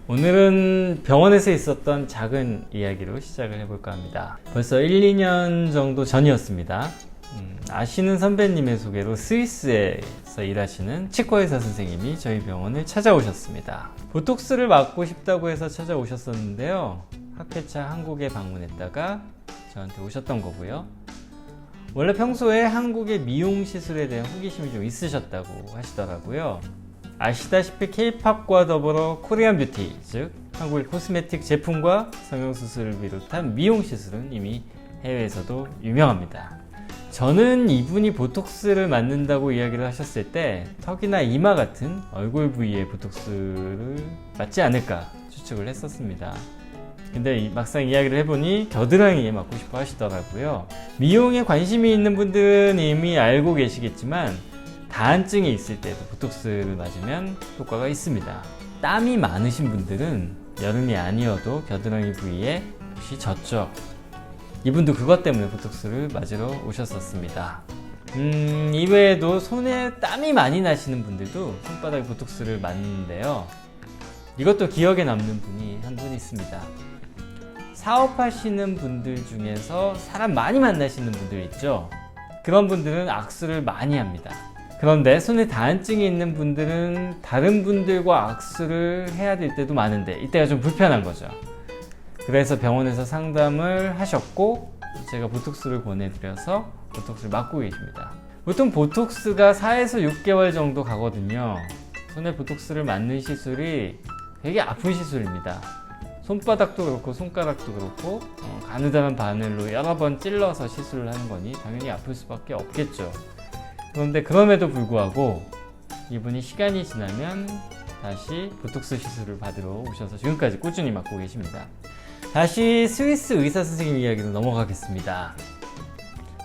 오늘은 병원에서 있었던 작은 이야기로 시작을 해볼까 합니다. 벌써 1, 2년 정도 전이었습니다. 아시는 선배님의 소개로 스위스에서 일하시는 치과의사 선생님이 저희 병원을 찾아오셨습니다. 보톡스를 맞고 싶다고 해서 찾아오셨었는데요. 학회차 한국에 방문했다가 저한테 오셨던 거고요. 원래 평소에 한국의 미용 시술에 대한 호기심이 좀 있으셨다고 하시더라고요. 아시다시피 K-팝과 더불어 코리안 뷰티, 즉 한국의 코스메틱 제품과 성형수술을 비롯한 미용 시술은 이미 해외에서도 유명합니다. 저는 이분이 보톡스를 맞는다고 이야기를 하셨을 때 턱이나 이마 같은 얼굴 부위에 보톡스를 맞지 않을까 추측을 했었습니다. 근데 막상 이야기를 해보니 겨드랑이에 맞고 싶어 하시더라고요. 미용에 관심이 있는 분들은 이미 알고 계시겠지만 다한증이 있을 때도 보톡스를 맞으면 효과가 있습니다. 땀이 많으신 분들은 여름이 아니어도 겨드랑이 부위에 혹시 젖죠? 이분도 그것 때문에 보톡스를 맞으러 오셨었습니다. 이외에도 손에 땀이 많이 나시는 분들도 손바닥에 보톡스를 맞는데요. 이것도 기억에 남는 분이 한 분 있습니다. 사업하시는 분들 중에서 사람 많이 만나시는 분들 있죠? 그런 분들은 악수를 많이 합니다. 그런데 손에 다한증이 있는 분들은 다른 분들과 악수를 해야 될 때도 많은데 이때가 좀 불편한 거죠. 그래서 병원에서 상담을 하셨고 제가 보톡스를 권해드려서 보톡스를 맞고 계십니다. 보통 보톡스가 4에서 6개월 정도 가거든요. 손에 보톡스를 맞는 시술이 되게 아픈 시술입니다. 손바닥도 그렇고 손가락도 그렇고 가느다란 바늘로 여러 번 찔러서 시술을 하는 거니 당연히 아플 수밖에 없겠죠. 그런데 그럼에도 불구하고 이분이 시간이 지나면 다시 보톡스 시술을 받으러 오셔서 지금까지 꾸준히 맞고 계십니다. 다시 스위스 의사 선생님 이야기로 넘어가겠습니다.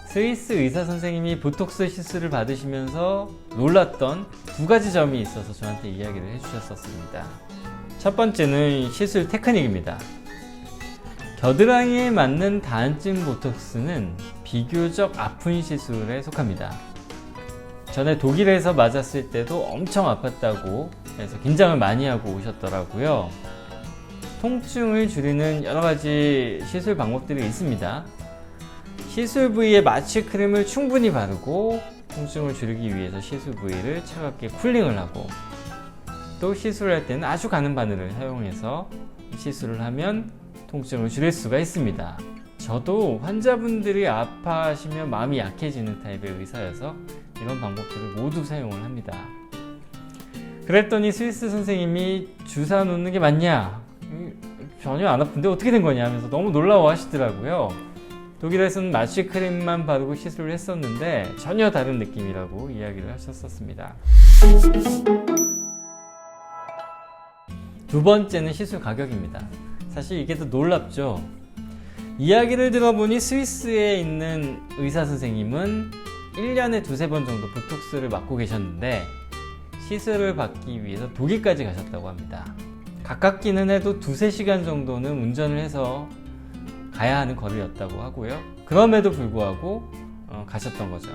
스위스 의사 선생님이 보톡스 시술을 받으시면서 놀랐던 두 가지 점이 있어서 저한테 이야기를 해주셨었습니다. 첫 번째는 시술 테크닉입니다. 겨드랑이에 맞는 다한증 보톡스는 비교적 아픈 시술에 속합니다. 전에 독일에서 맞았을 때도 엄청 아팠다고 해서 긴장을 많이 하고 오셨더라고요. 통증을 줄이는 여러 가지 시술 방법들이 있습니다. 시술 부위에 마취 크림을 충분히 바르고 통증을 줄이기 위해서 시술 부위를 차갑게 쿨링을 하고 또 시술을 할 때는 아주 가는 바늘을 사용해서 시술을 하면 통증을 줄일 수가 있습니다. 저도 환자분들이 아파하시면 마음이 약해지는 타입의 의사여서 이런 방법들을 모두 사용을 합니다. 그랬더니 스위스 선생님이 주사 놓는 게 맞냐? 전혀 안 아픈데 어떻게 된 거냐 하면서 너무 놀라워 하시더라고요. 독일에서는 마취 크림만 바르고 시술을 했었는데 전혀 다른 느낌이라고 이야기를 하셨었습니다. 두 번째는 시술 가격입니다. 사실 이게 더 놀랍죠. 이야기를 들어보니 스위스에 있는 의사 선생님은 1년에 두세 번 정도 보톡스를 맞고 계셨는데 시술을 받기 위해서 독일까지 가셨다고 합니다. 가깝기는 해도 두세 시간 정도는 운전을 해서 가야 하는 거리였다고 하고요. 그럼에도 불구하고 가셨던 거죠.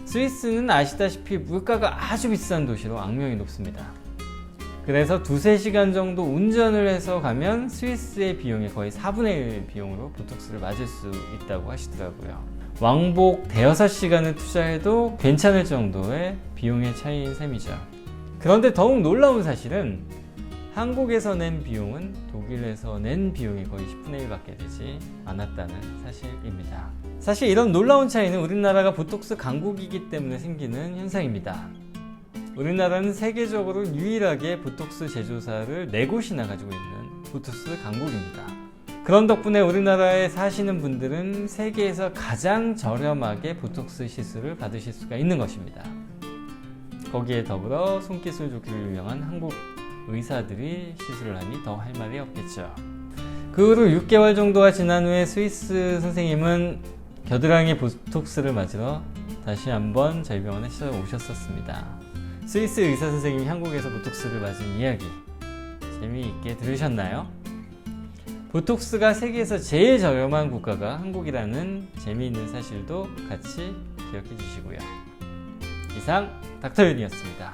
스위스는 아시다시피 물가가 아주 비싼 도시로 악명이 높습니다. 그래서 두세 시간 정도 운전을 해서 가면 스위스의 비용의 거의 4분의 1 비용으로 보톡스를 맞을 수 있다고 하시더라고요. 왕복 대여섯 시간을 투자해도 괜찮을 정도의 비용의 차이인 셈이죠. 그런데 더욱 놀라운 사실은 한국에서 낸 비용은 독일에서 낸 비용의 거의 10분의 1 밖에 되지 않았다는 사실입니다. 사실 이런 놀라운 차이는 우리나라가 보톡스 강국이기 때문에 생기는 현상입니다. 우리나라는 세계적으로 유일하게 보톡스 제조사를 4곳이나 가지고 있는 보톡스 강국입니다. 그런 덕분에 우리나라에 사시는 분들은 세계에서 가장 저렴하게 보톡스 시술을 받으실 수가 있는 것입니다. 거기에 더불어 손기술 좋기로 유명한 한국 의사들이 시술을 하니 더 할 말이 없겠죠. 그 후로 6개월 정도가 지난 후에 스위스 선생님은 겨드랑이 보톡스를 맞으러 다시 한번 저희 병원에 찾아오셨었습니다. 스위스 의사 선생님이 한국에서 보톡스를 맞은 이야기 재미있게 들으셨나요? 보톡스가 세계에서 제일 저렴한 국가가 한국이라는 재미있는 사실도 같이 기억해 주시고요. 이상 닥터윤이었습니다.